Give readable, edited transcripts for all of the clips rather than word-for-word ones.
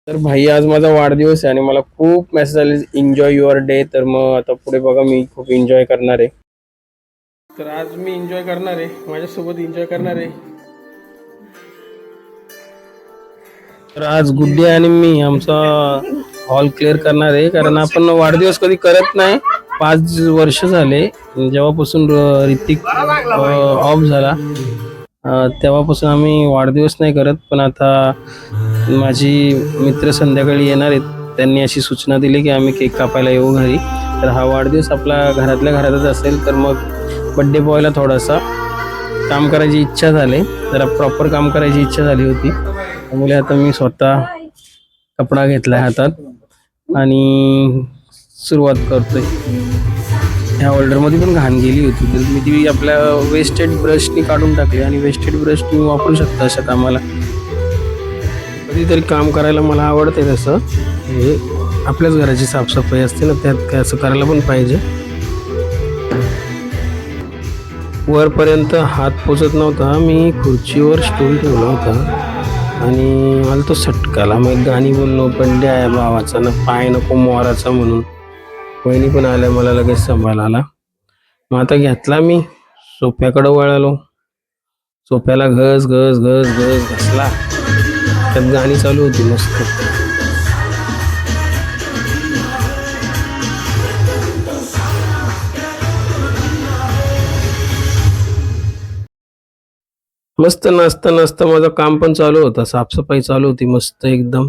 तर भाई आज माझा वाढदिवस आहे आणि मला खूप मेसेज आले एन्जॉय युअर डे. तर मग आता पुढे बघा मी खूप एन्जॉय करणार आहे. तर आज मी एन्जॉय करणार आहे, माझ्यासोबत एन्जॉय करणार आहे. तर आज गुड्डी आणि मी आमचा हॉल क्लिअर करणार आहे, कारण आपण वाढदिवस कधी करत नाही. 5 वर्ष झाले जेव्हापासून ऋतिक ऑफ झाला, तेव्हापासून आम्ही वाढदिवस नाही करत. पण आता माझी मित्र संध्याकाळी येणार आहेत, त्यांनी अशी सूचना दिली की आम्ही केक कापायला येऊ घरी. तर हा वाढदिवस आपला घरातल्या घरातच असेल, तर मग बड्डे बॉयला थोडासा काम करायची इच्छा झाली, जरा प्रॉपर काम करायची इच्छा झाली होती. त्यामुळे आता मी स्वतः कपडा घेतलाय हातात आणि सुरुवात करतोय. ह्या होल्डरमध्ये पण घाण गेली होती, तर मी ती आपल्या वेस्टेड ब्रशनी काढून टाकली. आणि वेस्टेड ब्रश तुम्ही वापरू शकता अशा कामाला. कधीतरी काम करायला मला आवडते तसं, म्हणजे आपल्याच घराची साफसफाई असते ना, त्यात काय असं करायला पण पाहिजे. वरपर्यंत हात पोचत नव्हता, मी खुर्चीवर स्टूल ठेवला होता आणि मला तो सटकाला. मग गाणी बोललो, बंडे आहे भावाचा ना, पाय नको मोराचा म्हणून. वहिनी पण आल्या, मला लगेच सांभाळायला. मग आता घेतला मी सोफ्याकडे वळालो. सोफ्याला घस घस घस घस घसला, त्यात गाणी चालू होती मस्त. मस्त नाचता नाचता माझं काम पण चालू होतं, साफसफाई चालू होती मस्त एकदम.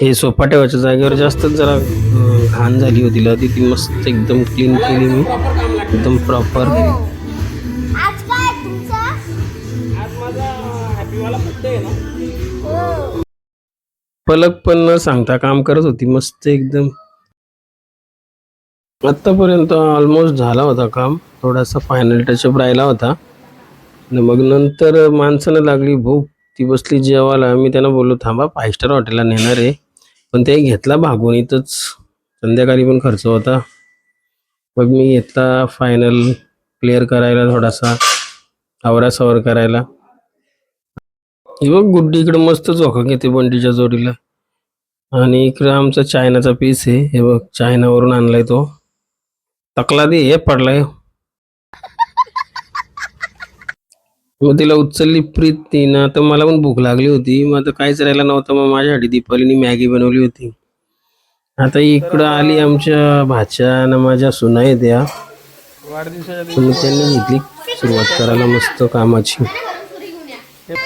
हे सोफा ठेवायच्या जागेवर जास्तच जरा घाण झाली होती, आधी ती मस्त एकदम क्लीन केली मी, एकदम प्रॉपर. आज काय तुमचा? आज माझा हॅपी वाला बर्थडे आहे ना. पलक पण न सांगता काम करत होती मस्त एकदम. आतापर्यंत ऑलमोस्ट झाला होता काम, थोडासा फायनल टचअप राहिला होता. आणि मग नंतर माणसानं लागली भूक, ती बसली जेवायला. मी त्यांना बोललो थांबा 5 स्टार हॉटेलला नेणार आहे, पण ते घेतला भागून इथंच. संध्याकाळी पण खर्च होता. मग मी घेतला फायनल क्लिअर करायला, थोडासा आवरासावर करायला. हे बघ गुड्डी इकडे मस्त झोका घेते बंडीच्या जोडीला. आणि इकडे आमचा चायनाचा पीस आहे, हे बघ चायनावरून आणलाय तो. तकला दे हे पडलाय. मग तिला उचलली प्रीत तिनं. तर मला पण भूक लागली होती, मग आता काहीच राहिला नव्हतं. मग माझ्यासाठी दीपालीने मॅगी बनवली होती. आता इकडं आली आमच्या भाच्या ना, माझ्या सुना आहेत त्या. मग त्यांनी घेतली सुरुवात करायला मस्त कामाची.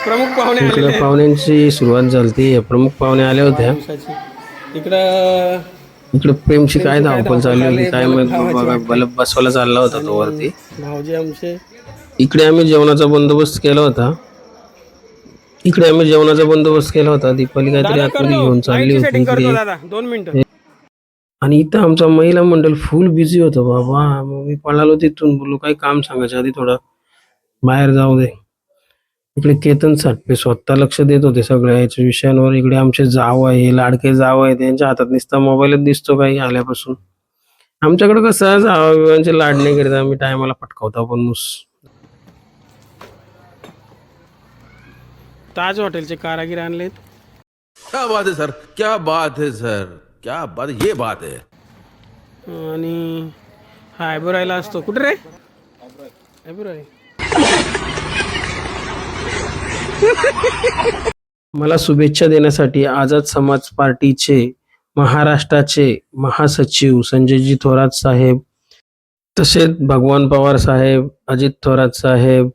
प्रमुख पाहुणे इकडे पाहुण्यांची सुरुवात झाली. प्रमुख पाहुणे आल्या होत्या. इकडे प्रेमची काय धावपळ चालली होती काय, मग बघा बल्ब बसवायला चालला होता तो वरती. भाऊजी आमचे इकडे आम्ही जेवणाचा बंदोबस्त केला होता. दीपाली काहीतरी आतमध्ये घेऊन चालली होती इकडे. आणि इथं आमचा महिला मंडळ फुल बिझी होतं बाबा. मग मी पळालो तिथून, बोललो काही काम सांगायच्या आधी थोडं बाहेर जाऊ दे. इकडे केतन साठपे स्वतः लक्ष देत होते सगळ्या याच्या विषयांवर. इकडे आमचे जाव आहे, लाडके जाव आहे, त्यांच्या हातात नुसता मोबाईलच दिसतो काही आल्यापासून. आमच्याकडे कसं जावांचे लाड नाही करत आम्ही, टायमाला पटकावतो पण नुस. ताज हॉटेलचे कारागीर आणलेत. क्या बात है सर, क्या बात है सर, क्या बात, ये बात है. आणि हा आयब्रोयला असतो कुठे रे आयब्रोय. मला शुभेच्छा देण्यासाठी आझाद समाज पार्टीचे महाराष्ट्राचे महासचिव संजयजी थोरात साहेब, तसेच भगवान पवार साहेब, अजित थोरात साहेब,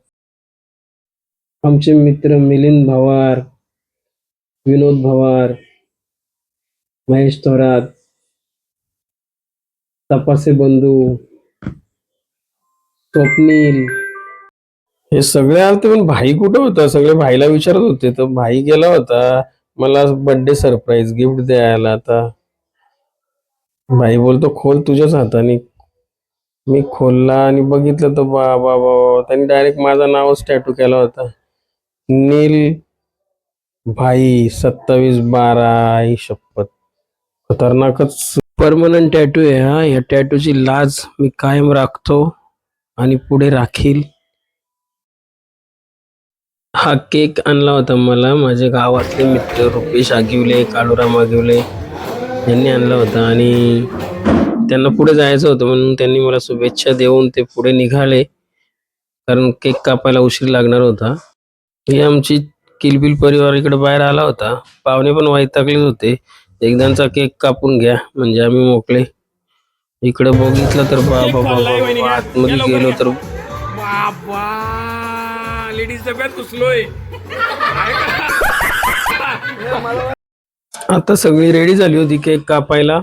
आमचे मित्र मिलिंद भवार, विनोद भवार, महेश थोरात, तपासे बंधू, स्वप्नील, हे सगळे आलते. पण भाई कुठं होता, सगळे भाईला विचारत होते. तर भाई गेला होता मला बर्थडे सरप्राईज गिफ्ट द्यायला. आता भाई बोलतो खोल तुझ्याच हाताने. मी खोलला आणि बघितलं तर बाबा बाबा, त्यांनी डायरेक्ट माझं नावच टॅटू केला होता, नील भाई 27/12. आई शपथ, खतरनाकच परमनंट टॅटू आहे हा. या टॅटूची लाज मी कायम राखतो आणि पुढे राखील. हा केक आणला होता मला माझे गावातले मित्र रुपेश आगिवले, काळूराम आगिवले यांनी आणला होता आणि त्यांना पुढे जायचं होतं म्हणून त्यांनी मला शुभेच्छा देऊन ते पुढे निघाले कारण केक कापायला उशीर लागणार होता. ही आमची किलबिल परिवार इकडे बाहेर आला होता. पाहुणे पण वैतागलेच होते. एकदांचा केक कापून घ्या म्हणजे आम्ही मोकळे. इकडे बघितलं तर बाबा बाबा आतमध्ये गेलो तर बाबा लेडीज डब्यात घुसलोय. आता सगळी रेडी झाली होती केक कापायला.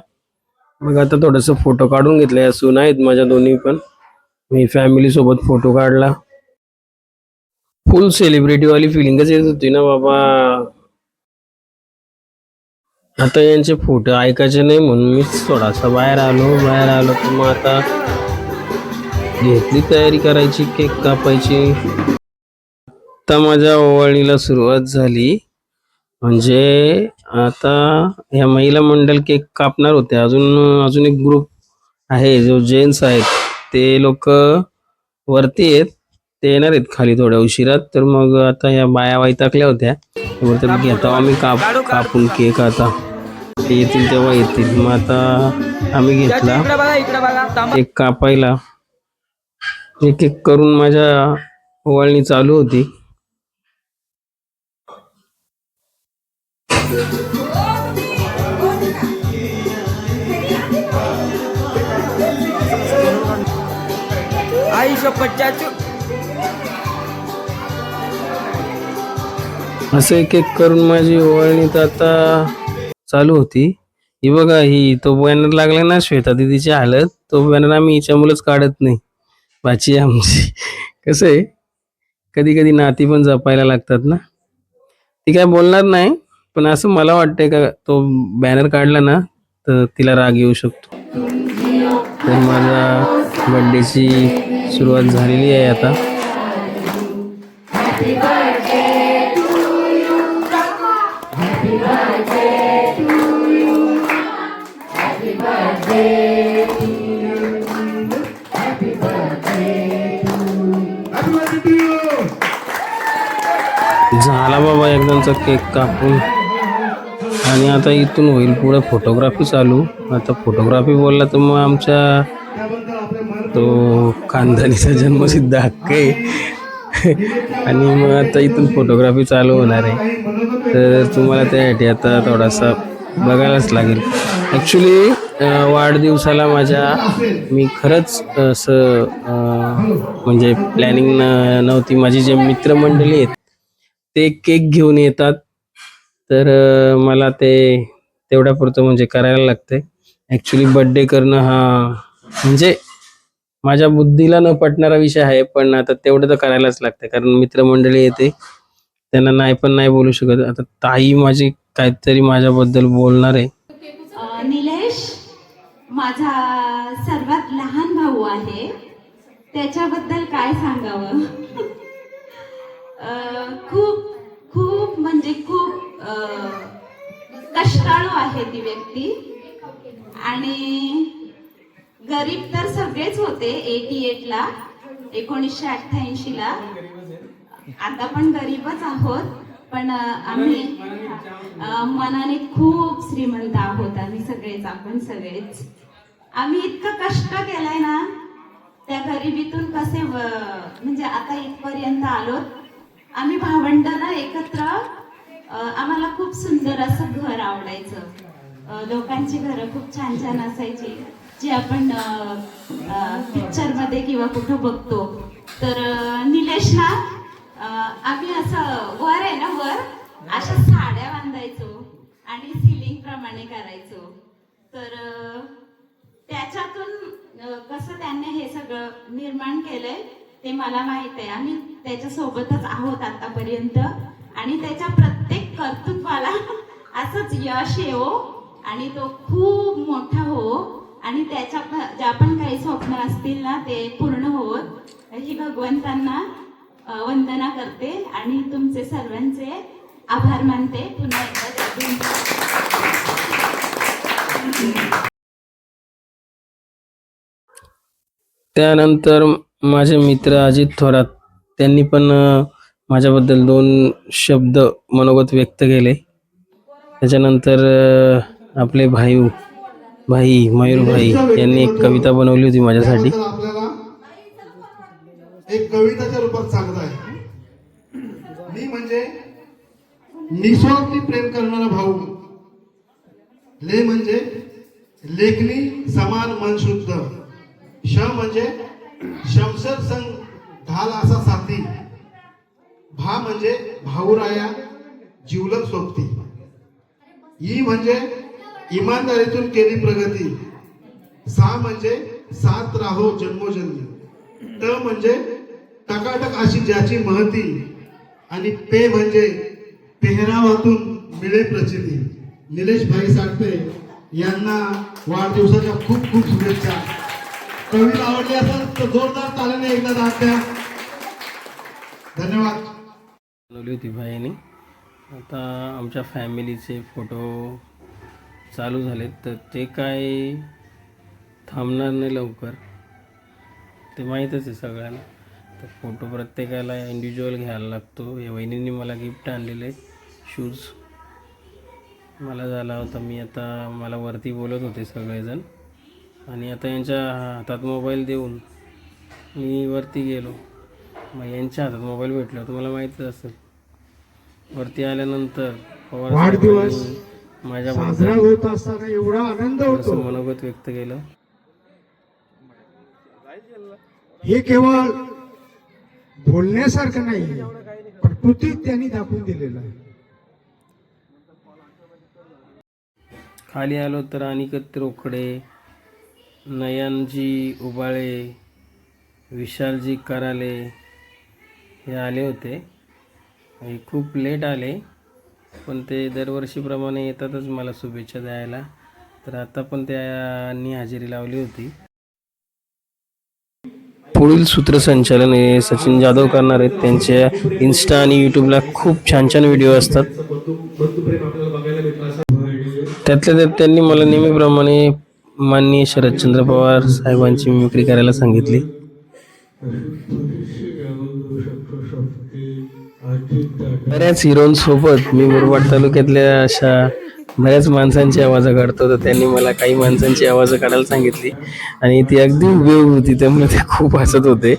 मग आता थोडस फोटो काढून घेतले. या सुना आहेत माझ्या दोन्ही पण. मी फॅमिली सोबत फोटो काढला. फुल सेलिब्रिटी वाली फिलिंगच येत होती ना बाबा. आता यांचे फोटो ऐकायचे नाही म्हणून मी थोडासा बाहेर आलो तर मग आता घेतली तयारी करायची केक कापायची. आता माझ्या ओवाळणीला सुरुवात झाली. म्हणजे आता ह्या महिला मंडळ केक कापणार होते. अजून एक ग्रुप आहे जो जेंट्स आहेत ते लोक वरती आहेत. ते येणार आहेत खाली थोड्या उशिरात. तर मग आता या बाया वैतागल्या होत्या. तर घेतो आम्ही कापून केक. आता ते येतील तेव्हा येतील. मग आता आम्ही घेतला केक कापायला. एक एक करून माझ्या ओवाळणी चालू होती. आई शपथ चाचू. असं एक एक करून माझी ओवाळणी तर आता चालू होती. ही बघा ही तो बॅनर लागला ना श्वेता दीदीची हालत. तो बॅनर आम्ही हिच्यामुळेच काढत नाही. बाची आमची कसं आहे कधी कधी नाती पण जपायला लागतात ना. ती काय बोलणार नाही पण असं मला वाटतंय का तो बॅनर काढला ना तर तिला राग येऊ शकतो. तर माझ्या बर्थडेची सुरुवात झालेली आहे आता. झाला बाबा एकदमचा केक कापून. आणि आता इथून होईल पुढे फोटोग्राफी चालू. आता फोटोग्राफी बोलला तर मग आमच्या तो खानदानीचा जन्मसिद्ध हक्क आहे. आणि मग आता इथून फोटोग्राफी चालू होणार आहे. तर तुम्हाला त्यासाठी आता थोडासा बघायलाच लागेल. ॲक्च्युली वाढदिवसाला माझ्या मी खरंच असं म्हणजे प्लॅनिंग नव्हती. माझी जे मित्रमंडळी आहेत ते केक घेऊन येतात. तर मला ते तेवढ्यापुरतं म्हणजे करायला लागतंय. ॲक्च्युली बड्डे करणं हा म्हणजे माझ्या बुद्धीला न पटणारा विषय आहे. पण आता तेवढं तर करायलाच लागतं कारण मित्रमंडळी येते. त्यांना नाही पण नाही बोलू शकत. आता ताई माझी काहीतरी माझ्याबद्दल बोलणार आहे. निलेश माझा सर्वात लहान भाऊ आहे. त्याच्याबद्दल काय सांगावं. खूप खूप म्हणजे खूप कष्टाळू आहे ती व्यक्ती. आणि गरीब तर सगळेच होते 88ला 1988ला. आता पण गरीबच आहोत. पण आम्ही मनाने खूप श्रीमंत आहोत. आम्ही सगळेच आपण सगळेच आम्ही इतकं कष्ट केलंय ना त्या गरिबीतून कसे म्हणजे आता इथपर्यंत आलो. आम्ही भावंड ना एकत्र. आम्हाला खूप सुंदर असं घर आवडायचं. लोकांची घरं खूप छान छान असायची जी आपण पिक्चर मध्ये किंवा कुठं बघतो. तर निलेश ना आम्ही असं वर आहे ना वर अशा साड्या बांधायचो आणि सिलिंग प्रमाणे करायचो. तर त्याच्यातून कसं त्यांनी हे सगळं निर्माण केलंय ते मला माहित आहे. आम्ही त्याच्या सोबतच आहोत आतापर्यंत. आणि त्याच्या प्रत्येक कर्तृत्वाला असंच यश येवो आणि तो खूप मोठा हो. आणि त्याच्या ज्या पण काही स्वप्न असतील ना ते पूर्ण होत ही भगवंतांना वंदना करते आणि तुमचे सर्वांचे आभार मानते. पुन्हा एकदा त्यानंतर माझे मित्र अजित थोरात त्यांनी पण माझ्याबद्दल 2 शब्द मनोगत व्यक्त केले. त्याच्यानंतर आपले भाई मयूर भाई यांनी एक कविता बनवली होती माझ्यासाठी. त्याबद्दल आपल्याला एक कविताच्या रूपात सांगत आहे. मी म्हणजे निस्वार्थी प्रेम करणारा भाऊ. ले म्हणजे लेखनी समान मन शुद्ध. श म्हणजे शमशर संग ढाल असा साथी. भा म्हणजे भाऊराया जिवलग सोबती. ई म्हणजे इमानदारीतून केली प्रगती. सा म्हणजे साथ राहो जन्मोजन्मी. ट म्हणजे टकाटक अशी ज्याची महती. आणि पे म्हणजे पेहरावातून मिळे प्रचिती. निलेश भाई साठपे यांना वाढदिवसाच्या खूप खूप शुभेच्छा. कविता आवडली असेल तर जोरदार तालीने एकदा दाद द्या. धन्यवाद. बनवली होती भाईने. आता आमच्या फॅमिलीचे फोटो चालू झालेत तर ते काय थांबणार नाही लवकर, ते माहीतच आहे सगळ्यांना. तर फोटो प्रत्येकाला इंडिव्हिज्युअल घ्यायला लागतो. या वहिनींनी मला गिफ्ट आणलेले शूज मला झाला होता. मला वरती बोलत होते सगळेजण आणि आता यांच्या हातात मोबाईल देऊन मी वरती गेलो. मग यांच्या हातात मोबाईल भेटला तुम्हाला माहीतच असेल. वरती आल्यानंतर वाढदिवस माझ्याबद्दल साजरा होत असताना एवढा आनंद होतो. मनोगत व्यक्त केलं. हे केवळ बोलण्यासारखं नाही पण कृतीत त्यांनी दाखवून दिलेलं आहे. खाली आलो तर अनिकेत रोकडे, नयनजी उबाळे, विशालजी कराले हे आले होते. हे खूप लेट आले पण ते दरवर्षीप्रमाणे येतातच मला शुभेच्छा द्यायला. तर आता पण त्यांनी हजेरी लावली होती. पुढील सूत्रसंचालन हे सचिन जाधव करणार आहेत. त्यांच्या इन्स्टा आणि यूट्यूबला खूप छान छान व्हिडिओ असतात. त्यातल्या त्यात त्यांनी मला नेहमीप्रमाणे माननीय शरदचंद्र पवार साहेबांची मिमिक्री करायला सांगितली. बऱ्याच हिरोंसोबत मी मुरबाड तालुक्यातल्या अशा बऱ्याच माणसांची आवाजं काढतो. तर त्यांनी मला काही माणसांची आवाजं काढायला सांगितली आणि ती अगदी हुबेहूब होती. त्यामुळे ते खूप हसत होते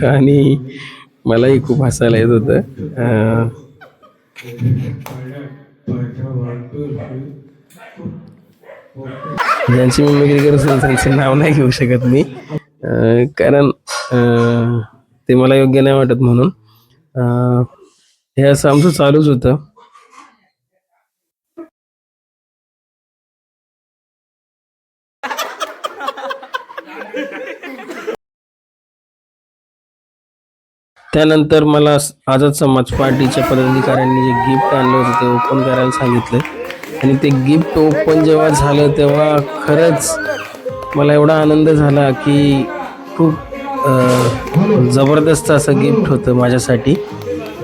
आणि मलाही खूप हसायला येत होतं. ज्यांची मिमिक्री करत असेल त्यांचं नाव नाही घेऊ शकत मी, कारण ते मला योग्य नाही वाटत म्हणून. हे असं आमचं चालूच होतं. त्यानंतर मला आझाद समाज पार्टीच्या पदाधिकाऱ्यांनी जे गिफ्ट आणलं होतं ते ओपन करायला सांगितलं आणि ते गिफ्ट ओपन जेव्हा झालं तेव्हा खरंच मला एवढा आनंद झाला की खूप जबरदस्त असं गिफ्ट होतं माझ्यासाठी.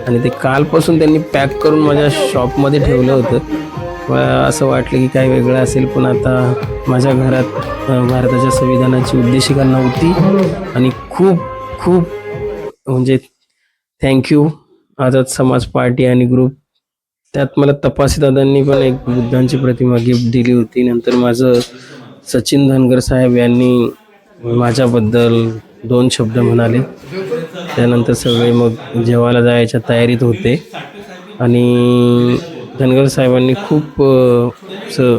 आणि ते कालपासून त्यांनी पॅक करून माझ्या शॉपमध्ये ठेवलं होतं. मला असं वाटलं की काय वेगळं असेल पण आता माझ्या घरात भारताच्या संविधानाची उद्देशिका नव्हती. आणि खूप खूप म्हणजे थँक्यू आझाद समाज पार्टी आणि ग्रुप. त्यात मला तपासी दादांनी पण एक बुद्धांची प्रतिमा गिफ्ट दिली होती. नंतर माझं सचिन धनगर साहेब यांनी माझ्याबद्दल 2 शब्द म्हणाले. त्यानंतर सगळे मग जेवायला जायच्या तयारीत होते आणि धनगर साहेबांनी खूप असं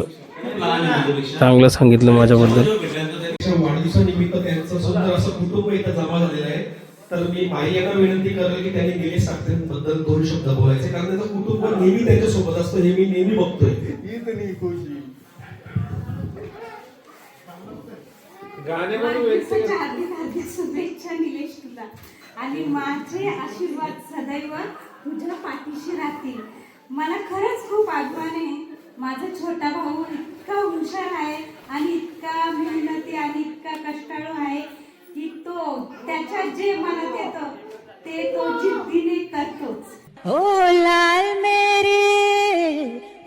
चांगलं सांगितलं माझ्याबद्दल. वाढदिवसानिमित्त त्यांचं सुंदर असं कुटुंब इथं जमा झालेलं आहे. तर मी माई यांना विनंती करेल की त्यांनी निलेश साठपेंबद्दल 2 शब्द बोलायचे, कारण त्याचं कुटुंब नेहमी त्यांच्यासोबत असतं हे मी नेहमी बघतोय. वाढदिवसाच्या हार्दिक शुभेच्छा निलेश तुला. आणि माझे आशीर्वाद सदैव तुझ्या पाठीशी राहतील. मला खरंच खूप अभिमान आहे. माझा छोटा भाऊ इतका हुशार आहे आणि इतका मेहनती आणि इतका कष्टाळू आहे की तो त्याच्या जे मनात येतं ते तो जिद्दीने करतोच. ओ लाल मेरे,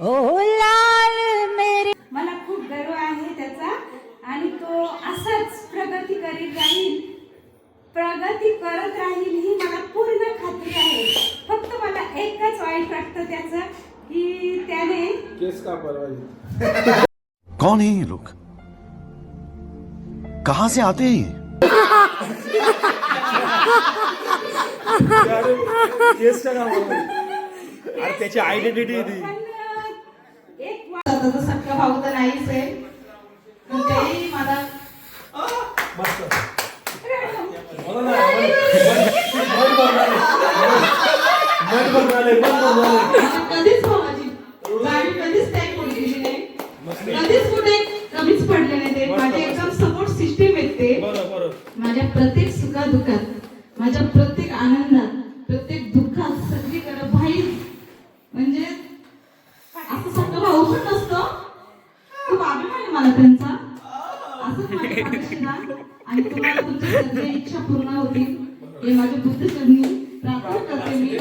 ओ लाल मेरे. मला खूप गर्व आहे त्याचा आणि तो असाच प्रगती करीत राहील. प्रगती करत राहील ही मला पूर्ण खात्री आहे. फक्त मला एकच वाईट वाटतं त्याचं की त्याने कौन है ये लोग? कहां से आते हैं ये? त्याची आयडेंटिटी ती एक स्वतःचा सख्खा भाऊ तर नाहीच आहे पण तरी मला कधीच भावाची गाडी कधीच काही पडलेली नाही, कधीच कुठे कमीच पडले नाही. ते माझे एकदम सपोर्ट सिस्टीम आहेत ते. माझ्या प्रत्येक सुखादुखात, माझ्या प्रत्येक आनंदात, प्रत्येक दुःखात सगळीकडे भाई म्हणजे असं सगळं भाऊ पण नसतो. खूप अभिमान आहे मला त्यांचा. असंच माझ्या पाठीशी राहा आणि तुम्हाला तुमच्या सगळ्या इच्छा पूर्ण होतील हे माझ्या बुद्धीचरणी प्रार्थना करते मी.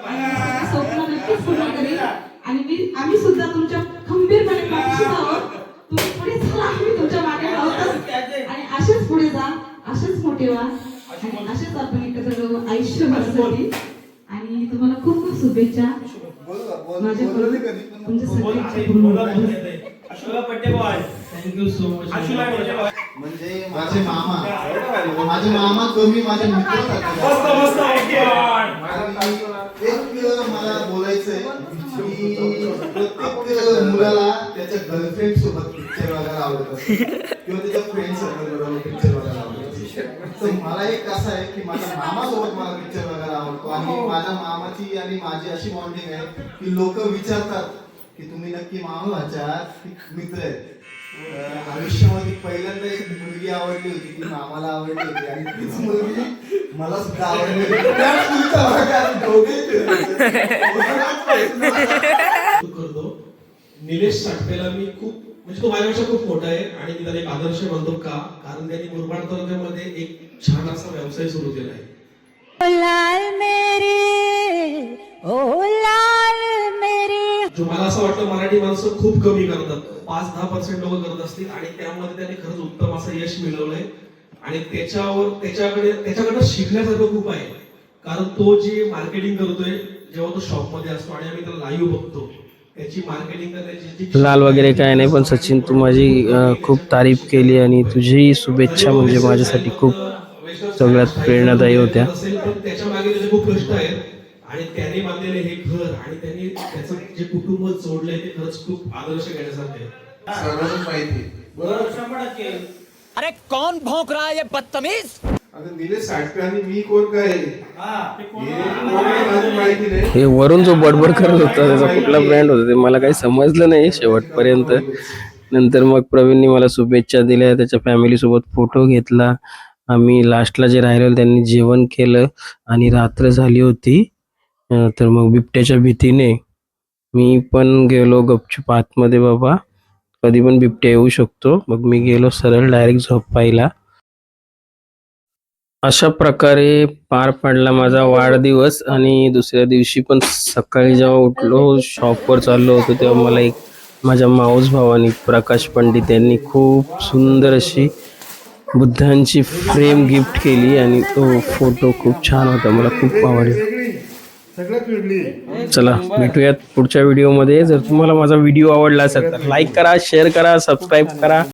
आणि स्वप्न नक्कीच पूर्ण करेल आणि आम्ही सुद्धा तुमच्या खंबीरपणे पाठीशी आहोत. तुम्ही पुढे चला, आम्ही तुमच्या मागे आहोत आणि असेच पुढे जा, असेच मोठे व्हा आणि असेच आपण एकत्र राहू आयुष्यभरासाठी. आणि तुम्हाला खूप खूप शुभेच्छा. माझ्याकडून तुमच्या सगळ्या इच्छा पूर्ण होतील. Thank you so much. म्हणजे माझे मामा कमी माझे मित्र एक मला बोलायचंय की प्रत्येक मुलाला त्याच्या गर्लफ्रेंड सोबत पिक्चर बघायला आवडत असते किंवा त्याच्या फ्रेंड सर्कल बरोबर पिक्चर बघायला आवडत असते. तर मला एक असं आहे की माझ्या मामासोबत मला पिक्चर बघायला आवडतो आणि माझ्या मामाची आणि माझी अशी बॉन्डिंग आहे की लोक विचारतात की तुम्ही नक्की मामा व्हायच्यात की मित्र आहेत. आयुष्यामध्ये पहिल्यांदा एक मुलगी आवडली होती, ती मामाला आवडली होती आणि तीच मुलगी मला सुद्धा आवडली होती. त्याच मुलीचा भाग आम्ही दोघेही करतो. निलेश साठपेला मी खूप म्हणजे तो माझ्यापेक्षा खूप मोठा आहे आणि मी त्याला एक आदर्श म्हणतो का, कारण त्यांनी मुरबाड तालुक्यामध्ये एक छान असा व्यवसाय सुरू केला आहे. ओ लाल मेरे, ओ लाल मेरे. जो मला असं वाटतं मराठी माणसं खूप कमी करतात, 5-10% लोक करत असतील आणि त्यामध्ये त्याने खरंच उत्तम असं यश मिळवलंय आणि त्याच्याकडे शिकण्यासारखं खूप आहे. कारण तो जे मार्केटिंग करतोय जेव्हा तो शॉप मध्ये असतो आणि आम्ही त्याला लाईव्ह बघतो, त्याची मार्केटिंग करण्याची लाल वगैरे काय नाही, पण सचिन तू माझी खूप तारीफ केली आणि तुझी शुभेच्छा म्हणजे माझ्यासाठी खूप सगळ्यात प्रेरणादायी होत्या. असेल पण त्याच्या मागे त्याचे खूप कष्ट आहेत आणि त्याने बांधलेले हे घर आणि त्यांनी त्याचं जे कुटुंब जोडलंय ते खरंच खूप आदर्श घेण्यासारखे आहे. सर्वांना माहिती. अरे कौन भौंक रहा है ये बदतमीज? आता निलेश साठपे आणि मी कोण काय हे कोण आहे माझं माहिती नाही. हे वरून जो बडबड करत होता त्याचा कुठला ब्रँड होता ते मला काही समजलं नाही शेवटपर्यंत. नंतर मग प्रवीणनी मला शुभेच्छा दिल्या, त्याच्या फॅमिलीसोबत फोटो घेतला. आम्ही लास्टला जे राहिलेलं त्यांनी जेवण केलं आणि रात्र झाली होती. तर मग बिबट्याच्या भीतीने मी पण गेलो गपचूप आतमध्ये. बाबा कधी पण बिबट्या येऊ शकतो. मग मी गेलो सरळ डायरेक्ट झोपायला. अशा प्रकारे पार पडला माझा वाढदिवस. आणि दुसऱ्या दिवशी पण सकाळी जेव्हा उठलो शॉपवर चाललो होतो तेव्हा मला एक माझ्या माऊस भावानी प्रकाश पंडित यांनी खूप सुंदर अशी बुद्धांची फ्रेम गिफ्ट केली आणि तो फोटो खूप छान होता, मला खूप आवडला. सगळ्यात वेगळी. चला भेटूयात पुढच्या व्हिडिओमध्ये. जर तुम्हाला माझा व्हिडिओ आवडला असेल तर लाईक करा, शेअर करा, सबस्क्राईब करा.